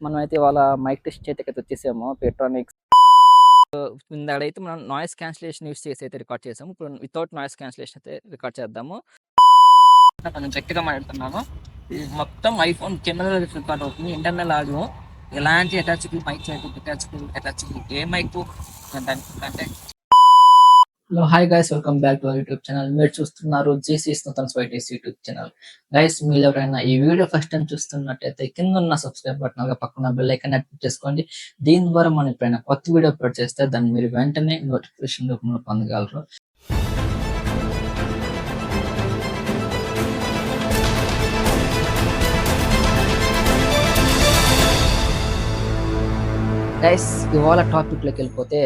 మనమైతే ఇవాళ mic test చేతికైతే వచ్చేసాము. పెట్రానిక్స్ ఇందాడైతే మనం నాయిస్ క్యాన్సిలేషన్ యూస్ చేసి అయితే రికార్డ్ చేసాము. ఇప్పుడు వితౌట్ నాయిస్ క్యాన్సిలేషన్ అయితే రికార్డ్ చేద్దాము. కొంచెం గట్టిగా మాట్లాడుతున్నాను. ఇది మొత్తం ఐఫోన్ కెమెరా రికార్డ్ అవుతుంది. ఇంటర్నల్ ఆడియో ఎలాంటి అటాచబుల్ మైక్ చేయకుండా అటాచబుల్ ఏ మైక్ అంటే hello hi guys, welcome back to our YouTube channel. మీరు చూస్తున్నారు జీసీస్ నూతన్ స్వైటీస్ యూట్యూబ్ ఛానల్. గైస్, మీరు ఎవరైనా ఈ వీడియో ఫస్ట్ టైం చూస్తున్నట్టయితే కింద ఉన్న సబ్స్క్రైబ్ బటన్ పక్కన బెల్ ఐకాన్ యాక్టివేట్ చేసుకోండి. దీని ద్వారా మనం ఎప్పుడైనా కొత్త వీడియో అప్లోడ్ చేస్తే దాన్ని మీరు వెంటనే నోటిఫికేషన్ రూపంలో పొందగలరు. గైస్, ఇవాళ టాపిక్లోకి వెళ్ళిపోతే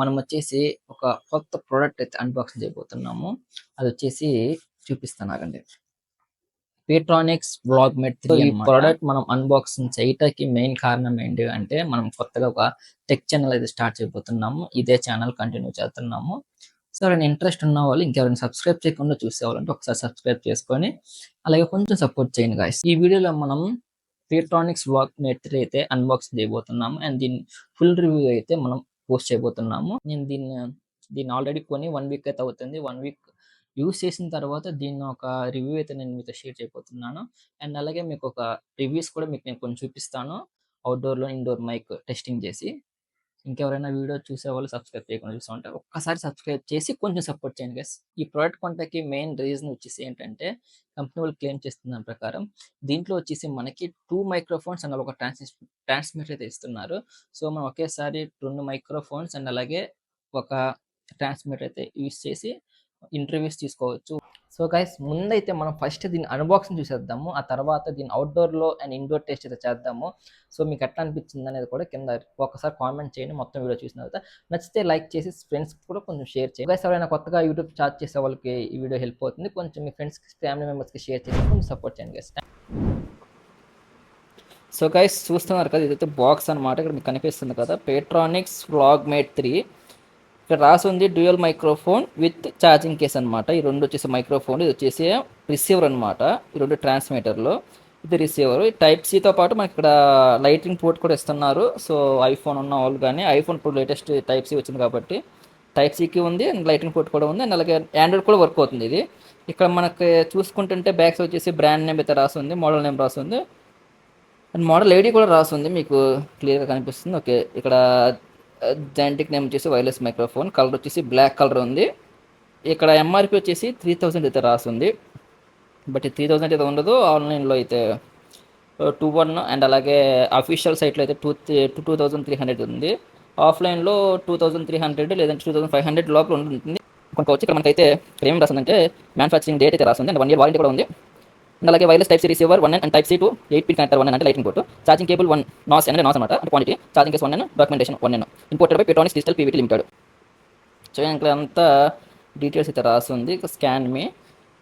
మనం వచ్చేసి ఒక కొత్త ప్రోడక్ట్ అయితే అన్బాక్సింగ్ చేయబోతున్నాము. అది వచ్చేసి చూపిస్తానండి. పేట్రానిక్స్ వ్లాగ్మేట్ 3 ఈ ప్రోడక్ట్ మనం అన్బాక్సింగ్ చేయటానికి మెయిన్ కారణం ఏంటి అంటే, మనం కొత్తగా ఒక టెక్ ఛానల్ అయితే స్టార్ట్ చేయబోతున్నాము. ఇదే ఛానల్ కంటిన్యూ చేస్తున్నాము. సో ఎవరైనా ఇంట్రెస్ట్ ఉన్న వాళ్ళు, ఇంకెవరైనా సబ్స్క్రైబ్ చేయకుండా చూసేవాళ్ళంటే ఒకసారి సబ్స్క్రైబ్ చేసుకొని అలాగే కొంచెం సపోర్ట్ చేయండి గాయస్. ఈ వీడియోలో మనం పేట్రానిక్స్ వ్లాగ్మేట్ 3 అయితే అన్బాక్సింగ్ చేయబోతున్నాము. అండ్ దీని ఫుల్ రివ్యూ అయితే మనం పోస్ట్ చేయబోతున్నాము. నేను దీన్ని ఆల్రెడీ కొని 1 వీక్ అయితే అవుతుంది. 1 వీక్ యూస్ చేసిన తర్వాత దీన్ని ఒక రివ్యూ అయితే నేను మీతో షేర్ చేయబోతున్నాను. అండ్ అలాగే మీకు ఒక రివ్యూస్ కూడా మీకు నేను కొంచెం చూపిస్తాను, అవుట్డోర్లో ఇండోర్ మైక్ టెస్టింగ్ చేసి. ఇంకెవరైనా వీడియో చూసేవాళ్ళు సబ్స్క్రైబ్ చేయకుండా చూస్తూ ఉంటే ఒక్కసారి సబ్స్క్రైబ్ చేసి కొంచెం సపోర్ట్ చేయండి గైస్. ఈ ప్రోడక్ట్ కొంటకి మెయిన్ రీజన్ వచ్చేసి ఏంటంటే, కంపెనీ వాళ్ళు క్లెయిమ్ చేస్తున్న దాని ప్రకారం దీంట్లో వచ్చేసి మనకి 2 మైక్రోఫోన్స్ అండ్ ఒక ట్రాన్స్మిటర్ అయితే ఇస్తున్నారు. సో మనం ఒకేసారి 2 మైక్రోఫోన్స్ అండ్ అలాగే ఒక ట్రాన్స్మిటర్ అయితే యూస్ చేసి ఇంటర్వ్యూస్ తీసుకోవచ్చు. సో గైస్, ముందైతే మనం ఫస్ట్ దీన్ని అన్బాక్సింగ్ చూసేద్దాము. ఆ తర్వాత దీన్ని అవుట్డోర్లో అండ్ ఇండోర్ టెస్ట్ అయితే చేద్దాము. సో మీకు ఎట్లా అనిపించింది అనేది కూడా కింద ఒకసారి కామెంట్ చేయండి. మొత్తం వీడియో చూసిన తర్వాత నచ్చితే లైక్ చేసి ఫ్రెండ్స్ కూడా కొంచెం షేర్ చేయండి. గైస్, ఎవరైనా కొత్తగా యూట్యూబ్ స్టార్ట్ చేసే వాళ్ళకి ఈ వీడియో హెల్ప్ అవుతుంది. కొంచెం మీ ఫ్రెండ్స్కి, ఫ్యామిలీ మెంబర్స్కి షేర్ చేసి కొంచెం సపోర్ట్ చేయండి గైస్. సో గైస్, చూస్తున్నారు కదా, ఇదైతే బాక్స్ అనమాట. ఇక్కడ మీకు కనిపిస్తుంది కదా, పేట్రానిక్స్ వ్లాగ్మేట్ 3. ఇక్కడ రాసి ఉంది dual microphone with charging case అనమాట. ఈ రెండు వచ్చేసి మైక్రోఫోన్, ఇది వచ్చేసి రిసీవర్ అనమాట. ఈ రెండు ట్రాన్స్మిటర్లు, ఇది రిసీవర్. టైప్ సితో పాటు మనకి ఇక్కడ లైటింగ్ పోర్ట్ కూడా ఇస్తున్నారు. సో ఐఫోన్ ఉన్న వాళ్ళు కానీ, ఐఫోన్ ఇప్పుడు లేటెస్ట్ టైప్ సి వచ్చింది కాబట్టి టైప్ సికి ఉంది అండ్ లైటింగ్ పోర్ట్ కూడా ఉంది. అండ్ అలాగే ఆండ్రాయిడ్ కూడా వర్క్ అవుతుంది ఇది. ఇక్కడ మనకి చూసుకుంటుంటే బ్యాక్స్ వచ్చేసి బ్రాండ్ నేమ్ అయితే రాస్తుంది, మోడల్ నేమ్ రాస్తుంది అండ్ మోడల్ ఐడి కూడా రాస్తుంది, మీకు క్లియర్గా కనిపిస్తుంది. ఓకే, ఇక్కడ జెంటిక్ నేమ్ వచ్చేసి వైర్లెస్ మైక్రోఫోన్, కలర్ వచ్చేసి బ్లాక్ కలర్ ఉంది. ఇక్కడ ఎంఆర్పి వచ్చేసి 3000 అయితే రాస్తుంది. బట్ 3000 అయితే ఉండదు, ఆన్లైన్లో అయితే 21 అండ్ అలాగే అఫీషియల్ సైట్లో అయితే 2300 ఉంది. ఆఫ్లైన్లో 2300 లేదంటే 2500 లోపల ఉంటుంది కొనుక్కోవచ్చు. ఇక్కడ మనకైతే ఏమేమి రాస్తుందంటే, మ్యానుఫ్యాక్చరింగ్ డేట్ అయితే రాస్తుంది అండ్ 1 year వారంటీ కూడా ఉంది. అండ్ అలాగే wireless type C receiver 1N and type C to 8 pin connector 1N అంటే lighting port, charging cable 1 nos అంటే నాస్ అనమాట, అంటే quantity, charging case 1N, documentation 1N, imported by Petronics digital PVT limited. So ఇక్కడ అంతా details అయితే రాస్తుంది. Scan మీ,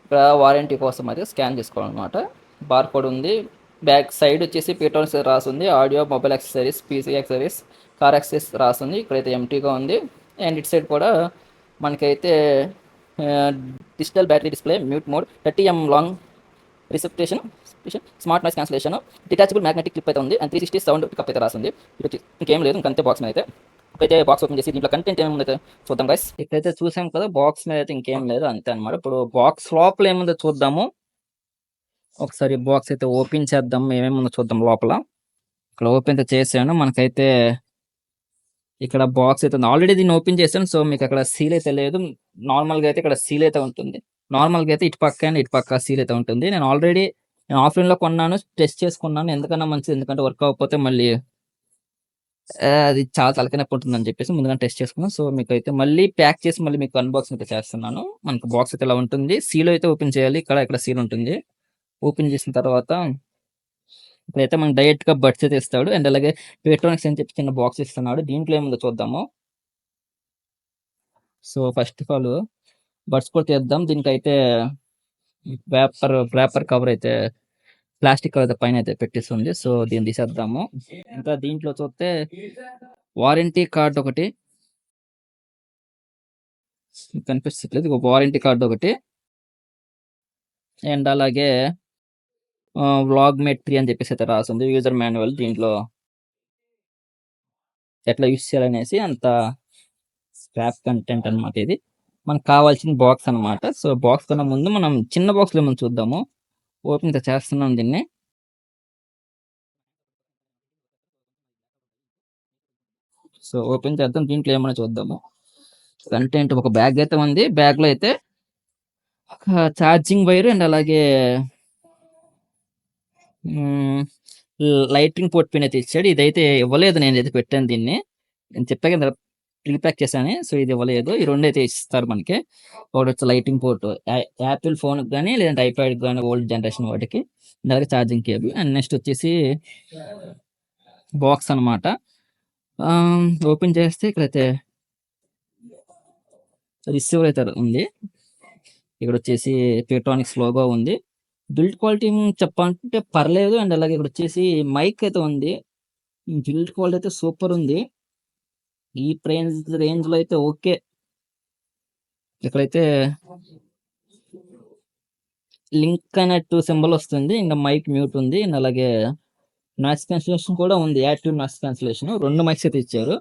ఇక్కడ warranty కోసం అయితే స్కాన్ చేసుకోవాలన్నమాట. బార్ కోడ్ ఉంది. బ్యాక్ సైడ్ వచ్చేసి పెట్రానిక్స్ రాస్తుంది, audio, mobile accessories, PC accessories, car access రాస్తుంది. ఇక్కడైతే ఎంటీగా ఉంది. అండ్ ఇటు సైడ్ కూడా మనకైతే digital battery display, mute mode, 30mm long reception, smart noise cancellation, detachable magnetic clip అయితే ఉంది అండ్ 360 సౌండ్ పికప్ అయితే రాస్తుంది. ఇంకేం లేదు, ఇంకంతే బాక్స్ మీద అయితే. అయితే బాక్స్ ఓపెన్ చేసి దీంట్లో కంటెంట్ ఏముంది అయితే చూద్దాం గైస్. ఇక్కడైతే చూసాం కదా, బాక్స్ మీద అయితే ఇంకేం లేదు, అంతే అనమాట. ఇప్పుడు బాక్స్ లోపల ఏముందో చూద్దాము. ఒకసారి బాక్స్ అయితే ఓపెన్ చేద్దాం, ఏమేముందో చూద్దాం లోపల. ఇక్కడ ఓపెన్ అయితే చేసాను. మనకైతే ఇక్కడ బాక్స్ అయితే ఆల్రెడీ దీన్ని ఓపెన్ చేశాను. సో మీకు అక్కడ సీల్ అయితే లేదు. నార్మల్గా అయితే ఇక్కడ సీల్ అయితే ఉంటుంది. నార్మల్గా అయితే ఇటు పక్క సీల్ అయితే ఉంటుంది. నేను ఆఫ్లైన్లో కొన్నాను, టెస్ట్ చేసుకున్నాను. ఎందుకన్నా మంచిది, ఎందుకంటే వర్క్ అవ్వకపోతే మళ్ళీ అది చాలా తలకనొప్పి ఉంటుందని చెప్పేసి ముందుగా టెస్ట్ చేసుకున్నాను. సో మీకు అయితే మళ్ళీ ప్యాక్ చేసి మళ్ళీ మీకు అన్బాక్సింగ్ అయితే చేస్తున్నాను. మనకు బాక్స్ అయితే ఇలా ఉంటుంది. సీల్ అయితే ఓపెన్ చేయాలి. ఇక్కడ సీల్ ఉంటుంది. ఓపెన్ చేసిన తర్వాత ఇప్పుడైతే మనకి డైరెక్ట్గా బడ్స్ అయితే ఇస్తాడు అండ్ అలాగే ఎలక్ట్రానిక్స్ అని చెప్పి చిన్న బాక్స్ ఇస్తున్నాడు. దీంట్లో ఏముందో చూద్దాము. So first of all buds కూడా తీద్దాం. దీనికైతే పేపర్ కవర్ అయితే, ప్లాస్టిక్ కవర్ అయితే పైన అయితే పెట్టిస్తుంది. సో దీన్ని తీసేద్దాము. ఇంకా దీంట్లో చూస్తే వారంటీ కార్డ్ ఒకటి కనిపిస్తలేదు, వారంటీ కార్డు ఒకటి అండ్ అలాగే వ్లాగ్మేట్ 3 అని చెప్పేసి అయితే రాస్తుంది. యూజర్ మాన్యువల్ దీంట్లో ఎట్లా యూస్ చేయాలనేసి అంత స్క్రాప్ కంటెంట్ అనమాట ఇది. మనకు కావాల్సిన బాక్స్ అనమాట. సో బాక్స్ కన్నా ముందు మనం చిన్న బాక్స్లో మనం చూద్దాము. ఓపెన్ చేస్తున్నాం దీన్ని. సో ఓపెన్ చేద్దాం, దీంట్లో ఏమైనా చూద్దాము. కంటెంట్ ఒక బ్యాగ్ అయితే ఉంది. బ్యాగ్లో అయితే ఒక ఛార్జింగ్ వైర్ అండ్ అలాగే లైటింగ్ పోర్ట్ పిన్ అయితే ఇచ్చాడు. ఇదైతే ఇవ్వలేదు, నేనైతే పెట్టాను దీన్ని. నేను చెప్పా కదా ప్యాక్ చేశాను. సో ఇది ఇవ్వలేదు. ఈ రెండు అయితే ఇస్తారు మనకి. ఒకటి వచ్చి లైటింగ్ పోర్ట్ యాపిల్ ఫోన్కి కానీ లేదంటే ఐప్యాడ్కి కానీ ఓల్డ్ జనరేషన్ వాటికి, అలాగే ఛార్జింగ్ కేబుల్. అండ్ నెక్స్ట్ వచ్చేసి బాక్స్ అనమాట. ఓపెన్ చేస్తే ఇక్కడైతే రిసీవర్ అయితే ఉంది. ఇక్కడ వచ్చేసి పేట్రానిక్స్ లోగో ఉంది. బిల్డ్ క్వాలిటీ చెప్పాలంటే పర్లేదు. అండ్ అలాగే ఇక్కడ వచ్చేసి మైక్ అయితే ఉంది. బిల్డ్ క్వాలిటీ అయితే సూపర్ ఉంది. ఈ రేంజ్లో అయితే ఓకే. ఇక్కడైతే లింక్ అన్నట్టు సింబల్ వస్తుంది. ఇంకా మైక్ మ్యూట్ ఉంది. అండ్ అలాగే నాయిస్ క్యాన్సిలేషన్ కూడా ఉంది, యాక్టివ్ నాయిస్ క్యాన్సిలేషన్. 2 మైక్స్ అయితే ఇచ్చారు.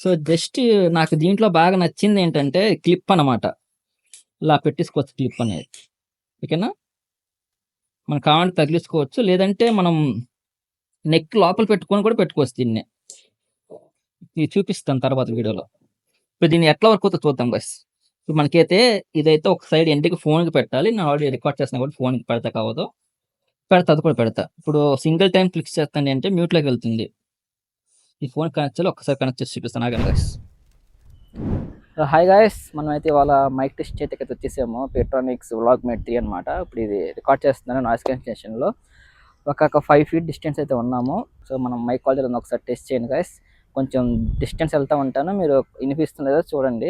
సో జస్ట్ నాకు దీంట్లో బాగా నచ్చింది ఏంటంటే క్లిప్ అనమాట. ఇలా పెట్టేసుకోవచ్చు క్లిప్ అనేది. ఓకేనా, మనం కావాలంటే తగిలించుకోవచ్చు, లేదంటే మనం నెక్ లోపల పెట్టుకొని కూడా పెట్టుకోవచ్చు దీన్ని. ఇది చూపిస్తాను తర్వాత వీడియోలో. ఇప్పుడు దీన్ని ఎట్లా వర్క్ అవుతుందో చూద్దాం బస్. ఇప్పుడు మనకైతే ఇదైతే ఒక సైడ్ ఎండ్కి ఫోన్కి పెట్టాలి. నేను ఆల్రెడీ రికార్డ్ చేస్తున్నా కూడా ఫోన్కి పెడతా కావదు, పెడతా అది కూడా పెడతా. ఇప్పుడు సింగిల్ టైం క్లిక్ చేస్తాను అంటే మ్యూట్లోకి వెళ్తుంది. ఈ ఫోన్ కనెక్ట్ చేయాలి, ఒక్కసారి కనెక్ట్ చేసి చూపిస్తాను ఆగండి గైస్. హాయ్ గాయస్, మనం అయితే ఇవాళ మైక్ టెస్ట్ చేతికి అయితే వచ్చేసాము. పేట్రానిక్స్ వ్లాగ్మేట్ 3 అనమాట. ఇప్పుడు ఇది రికార్డ్ చేస్తున్నాను నాయిస్ క్యాన్సిలేషన్లో. ఒక 5 feet డిస్టెన్స్ అయితే ఉన్నాము. సో మనం మైక్ క్వాలిటీ ఒకసారి టెస్ట్ చేయండి గాయస్. కొంచెం డిస్టెన్స్ వెళ్తూ ఉంటాను, మీరు వినిపిస్తుంది లేదో చూడండి.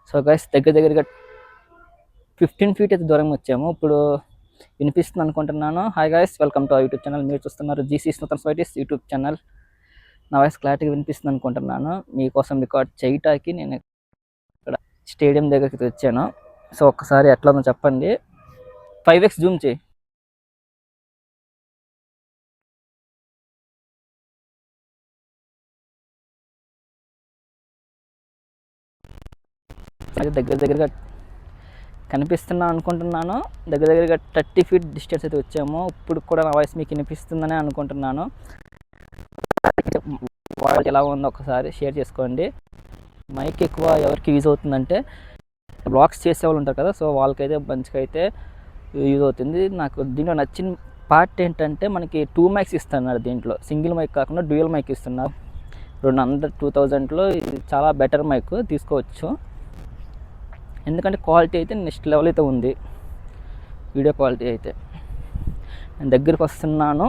సో గైస్ దగ్గరగా 15 feet అయితే దూరం వచ్చాము. ఇప్పుడు వినిపిస్తుంది అనుకుంటున్నాను. Hi guys, welcome to YouTube channel. మీరు చూస్తున్నారు జీసీ నూతన్ స్వైటీస్ యూట్యూబ్ ఛానల్. నా వాయిస్ క్లారిటీగా వినిపిస్తుంది అనుకుంటున్నాను. మీకోసం రికార్డ్ చేయటానికి నేను ఇక్కడ స్టేడియం దగ్గరికి వచ్చాను. సో ఒక్కసారి ఎట్లా ఉందో చెప్పండి. 5x జూమ్ చేయి. దగ్గరగా కనిపిస్తున్నా అనుకుంటున్నాను. దగ్గరగా 30 feet డిస్టెన్స్ అయితే వచ్చాము. ఇప్పుడు కూడా నా వాయిస్ మీకు వినిపిస్తుందని అనుకుంటున్నాను. వాయిస్ ఎలా ఉందో ఒకసారి షేర్ చేసుకోండి. మైక్ ఎక్కువ ఎవరికి యూజ్ అవుతుందంటే బ్లాగ్స్ చేసే వాళ్ళు ఉంటారు కదా, సో వాళ్ళకైతే మంచిగా అయితే యూజ్ అవుతుంది. నాకు దీంట్లో నచ్చిన పార్ట్ ఏంటంటే మనకి 2 mics ఇస్తున్నారు. దీంట్లో సింగిల్ మైక్ కాకుండా డ్యూయల్ మైక్ ఇస్తున్నారు. 2000లో ఇది చాలా బెటర్ మైక్, తీసుకోవచ్చు. ఎందుకంటే క్వాలిటీ అయితే నెక్స్ట్ లెవెల్ అయితే ఉంది, వీడియో క్వాలిటీ అయితే. నేను దగ్గరికి వస్తున్నాను,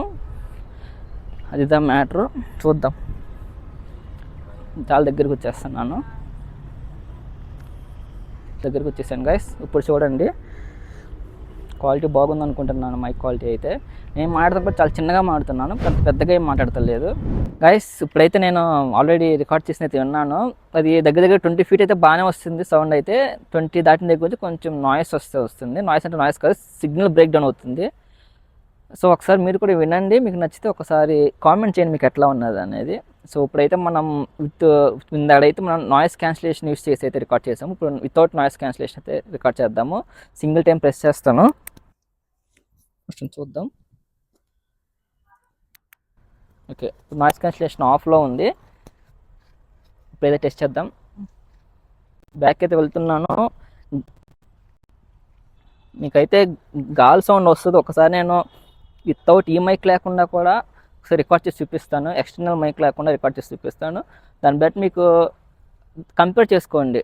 అది దా మ్యాటర్. చూద్దాం. చాలా దగ్గరికి వచ్చేస్తున్నాను. దగ్గరికి వచ్చేసాను గైస్. ఇప్పుడు చూడండి, క్వాలిటీ బాగుంది అనుకుంటున్నాను. మైక్ క్వాలిటీ అయితే నేను మాట్లాడుతున్నప్పుడు చాలా చిన్నగా మాట్లాడుతున్నాను, పెద్దగా ఏం మాట్లాడతలేదు గైస్. ఇప్పుడైతే నేను ఆల్రెడీ రికార్డ్ చేసిన అయితే విన్నాను. అది దగ్గర 20 feet అయితే బాగానే వస్తుంది సౌండ్ అయితే. 20 దాటిన దగ్గర వచ్చి కొంచెం నాయిస్ వస్తుంది. నాయిస్ అంటే నాయిస్ కాదు, సిగ్నల్ బ్రేక్ డౌన్ అవుతుంది. సో ఒకసారి మీరు కూడా వినండి, మీకు నచ్చితే ఒకసారి కామెంట్ చేయండి మీకు ఎట్లా ఉన్నది అనేది. సో ఇప్పుడైతే మనం ఇందాడైతే మనం నాయిస్ క్యాన్సిలేషన్ యూస్ చేసి అయితే రికార్డ్ చేసాము. ఇప్పుడు వితౌట్ నాయిస్ క్యాన్సిలేషన్ అయితే రికార్డ్ చేద్దాము. సింగిల్ టైం ప్రెస్ చేస్తాను, కొంచెం చూద్దాం. ఓకే, నాయిస్ క్యాన్సిలేషన్ ఆఫ్లో ఉంది. ఇప్పుడైతే టెస్ట్ చేద్దాం. బ్యాక్ అయితే వెళ్తున్నాను. మీకైతే గాల్ సౌండ్ వస్తుంది. ఒకసారి నేను వితౌట్ ఈ మైక్ లేకుండా కూడా ఒకసారి రికార్డ్ చేసి చూపిస్తాను. ఎక్స్టర్నల్ మైక్ లేకుండా రికార్డ్ చేసి చూపిస్తాను. దాన్ని బట్టి మీకు కంపేర్ చేసుకోండి.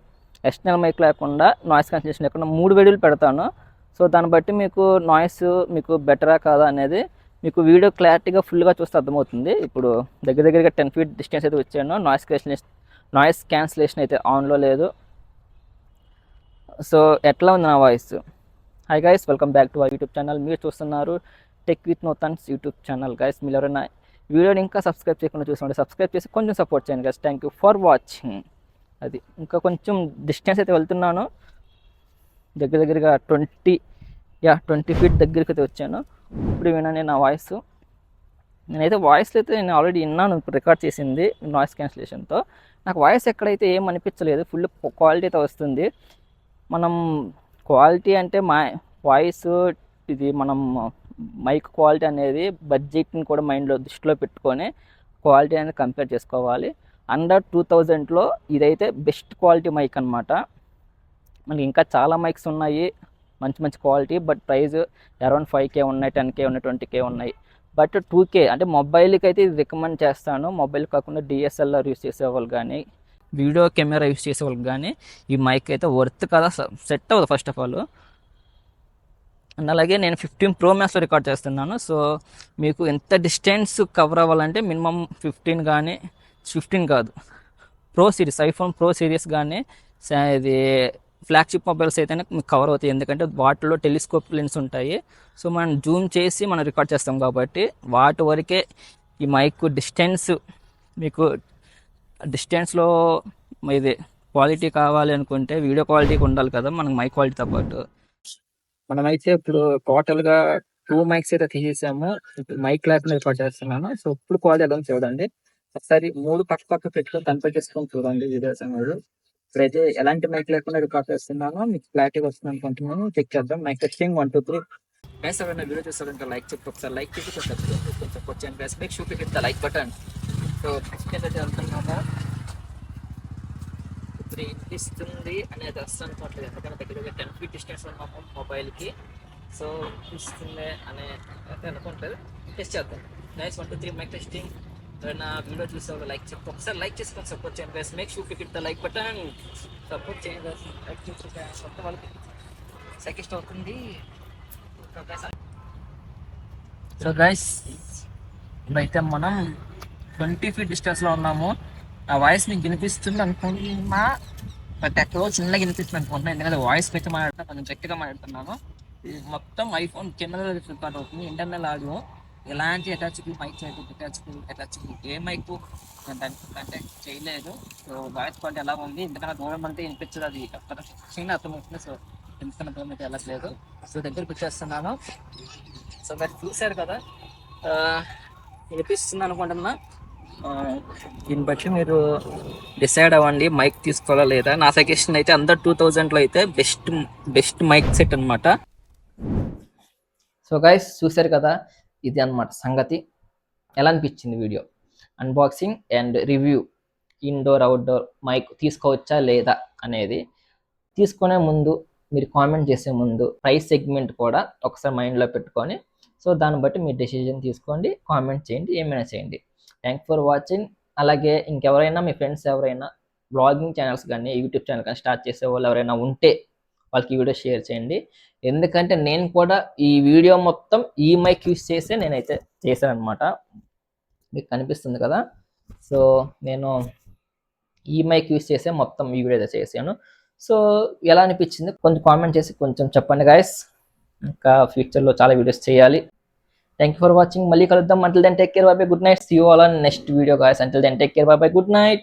ఎక్స్టర్నల్ మైక్ లేకుండా, నాయిస్ క్యాన్సిలేషన్ లేకుండా 3 వీడియోలు పెడతాను. సో దాన్ని బట్టి మీకు నాయిస్ మీకు బెటరా కాదా అనేది మీకు వీడియో క్లారిటీగా ఫుల్గా చూస్తే అర్థమవుతుంది. ఇప్పుడు దగ్గరగా 10 feet డిస్టెన్స్ అయితే వచ్చాను. నాయిస్ క్యాన్సిలేషన్ అయితే ఆన్లో లేదు. సో ఎట్లా ఉంది నా voice? Hi guys, welcome back to our YouTube channel. మీరు చూస్తున్నారు tech with Nuthan's YouTube channel. Guys, మీరు ఎవరైనా వీడియోని ఇంకా సబ్స్క్రైబ్ చేయకుండా చూస్తుంటే సబ్స్క్రైబ్ చేసి కొంచెం సపోర్ట్ చేయండి guys. Thank you for watching. అది ఇంకా కొంచెం డిస్టెన్స్ అయితే వెళ్తున్నాను. దగ్గరగా 20 feet దగ్గరికి అయితే వచ్చాను. ఇప్పుడు వినండి నా వాయిస్. నేనైతే వాయిస్లో అయితే నేను ఆల్రెడీ విన్నాను, రికార్డ్ చేసింది నాయిస్ క్యాన్సిలేషన్తో. నాకు వాయిస్ ఎక్కడైతే ఏం అనిపించలేదు, ఫుల్ క్వాలిటీతో వస్తుంది. మనం క్వాలిటీ అంటే వాయిస్ ఇది మనం మైక్ క్వాలిటీ అనేది బడ్జెట్ని కూడా మైండ్లో దృష్టిలో పెట్టుకొని క్వాలిటీ అనేది కంపేర్ చేసుకోవాలి. అండర్ 2000లో ఇదైతే బెస్ట్ క్వాలిటీ మైక్ అనమాట. మనకి ఇంకా చాలా మైక్స్ ఉన్నాయి మంచి మంచి quality, but price around 5K ఉన్నాయి, 10K ఉన్నాయి, 20K ఉన్నాయి. బట్ 2K అంటే మొబైల్కి అయితే ఇది రికమెండ్ చేస్తాను. మొబైల్ కాకుండా DSLR యూస్ చేసేవాళ్ళు కానీ, వీడియో కెమెరా యూస్ చేసే వాళ్ళకి కానీ ఈ మైక్ అయితే వర్త్ కదా, సెట్ అవ్వదు ఫస్ట్ ఆఫ్ ఆల్. అండ్ అలాగే నేను 15 Pro Maxలో రికార్డ్ చేస్తున్నాను. సో మీకు ఎంత డిస్టెన్స్ కవర్ అవ్వాలంటే మినిమం 15 కానీ, 15 కాదు, pro series, iPhone pro series కానీ ఇది ఫ్లాగ్షిప్ మొబైల్స్ అయితేనే మీకు కవర్ అవుతాయి. ఎందుకంటే వాటిలో టెలిస్కోప్ లెన్స్ ఉంటాయి. సో మనం జూమ్ చేసి మనం రికార్డ్ చేస్తాం కాబట్టి వాటి వరకే ఈ మైక్ డిస్టెన్స్, మీకు డిస్టెన్స్లో ఇది క్వాలిటీ కావాలి అనుకుంటే వీడియో క్వాలిటీకి ఉండాలి కదా మనకు మైక్ క్వాలిటీతో పాటు. మనమైతే ఇప్పుడు టోటల్గా 2 మైక్స్ అయితే తీసేసాము. ఇప్పుడు మైక్ లేకుండా రికార్డ్ చేస్తున్నాను. సో ఇప్పుడు క్వాలిటీ ఎలా చూడండి. ఒకసారి 3 పక్క పక్క పెట్టుకొని కంపేర్ చేసుకొని చూడండి వీడియోస్ అనేది. ఇప్పుడైతే ఎలాంటి మైక్ లేకుండా రికార్డ్ చేస్తున్నానో మీకు క్లారిటీగా వస్తుంది అనుకుంటున్నాను. చెక్ చేద్దాం. Mike testing 1 2 3. గైస్ ఎవరైనా వీడియో చూస్తారంటే లైక్ చెప్పి ఒకసారి లైక్ చేసి కొంచెం వచ్చాను guys. Make sure to hit the like button. So next ఏదైతే వెళ్తున్నామో ఇప్పుడు ఇస్తుంది అనేది వస్తుంది అనుకోవట్లేదు, ఎందుకంటే దగ్గర 10 feet డిస్టెన్స్ ఉన్నాము మొబైల్కి. సో ఇస్తుంది అనే అయితే అనుకుంటుంది. టెస్ట్ చేద్దాం గైస్. 1 2 3 mike testing. ఎవరైనా వీడియో చూసేవాళ్ళు లైక్ చెప్పి ఒకసారి లైక్ చేసుకొని సపోర్ట్ చేయండి guys. Make sure to hit the like button. Support చేయండి గైస్. లైక్ చేసి కొత్త వాళ్ళకి సజెస్ట్ అవుతుంది. సో గైస్ ఇప్పుడైతే మనం 20 feet డిస్టెన్స్లో ఉన్నాము. ఆ వాయిస్ మీకు వినిపిస్తుంది అనుకుంటున్నా, బట్ ఎక్కడో చిన్నగా వినిపిస్తుంది అనుకుంటున్నా, ఎందుకంటే వాయిస్ పెట్టి మాట్లాడుతున్నా, కొంచెం గట్టిగా మాట్లాడుతున్నాను. ఇది మొత్తం ఐఫోన్ కెమెరా రికార్డ్ అవుతుంది, ఇంటర్నల్ ఆడియో. ఎలాంటి అటాచబుల్ మైక్ చేయలేదు, అటాచబుల్ ఏ మైక్ దానికి చేయలేదు. సో వాయిస్ క్వాలిటీ ఎలా ఉంది, ఎందుకన్నా దూరం అంటే వినిపించదు, అది చిన్న అర్థమవుతుంది. సో ఎందుకన్నా దూరం అయితే వెళ్ళట్లేదు. సో దగ్గరికి వచ్చేస్తున్నాను. సో మీరు చూశారు కదా, వినిపిస్తుంది అనుకుంటున్నా. దీన్ని బట్టి మీరు డిసైడ్ అవ్వండి మైక్ తీసుకోవాలా లేదా. నా సజెషన్ అయితే అందర్ 2000లో అయితే బెస్ట్ మైక్ సెట్ అనమాట. సో గైస్ చూశారు కదా, ఇది అనమాట సంగతి. ఎలా అనిపించింది video, unboxing and review. Indoor outdoor mike తీసుకోవచ్చా లేదా అనేది తీసుకునే ముందు, మీరు కామెంట్ చేసే ముందు ప్రైస్ సెగ్మెంట్ కూడా ఒకసారి మైండ్లో పెట్టుకొని, సో దాన్ని బట్టి మీరు డెసిజన్ తీసుకోండి, కామెంట్ చేయండి, ఏమైనా చేయండి. Thank for watching. అలాగే ఇంకెవరైనా మీ ఫ్రెండ్స్ ఎవరైనా బ్లాగింగ్ ఛానల్స్ కానీ యూట్యూబ్ ఛానల్ కానీ స్టార్ట్ చేసే వాళ్ళు ఎవరైనా ఉంటే వాళ్ళకి ఈ వీడియో షేర్ చేయండి. ఎందుకంటే నేను కూడా ఈ వీడియో మొత్తం ఈ మైక్ యూస్ చేసే నేనైతే చేశాను అనమాట. మీకు కనిపిస్తుంది కదా. సో నేను ఈ మైక్ యూస్ చేసే మొత్తం ఈ వీడియో అయితే చేశాను. సో ఎలా అనిపించింది కొంచెం కామెంట్ చేసి కొంచెం చెప్పండి గాయస్. ఇంకా ఫ్యూచర్లో చాలా వీడియోస్ చేయాలి. Thank you for watching. మళ్ళీ కలుద్దాం. Until then take care, bye bye, good night. See you all on next video guys. Until then take care, bye bye, good night.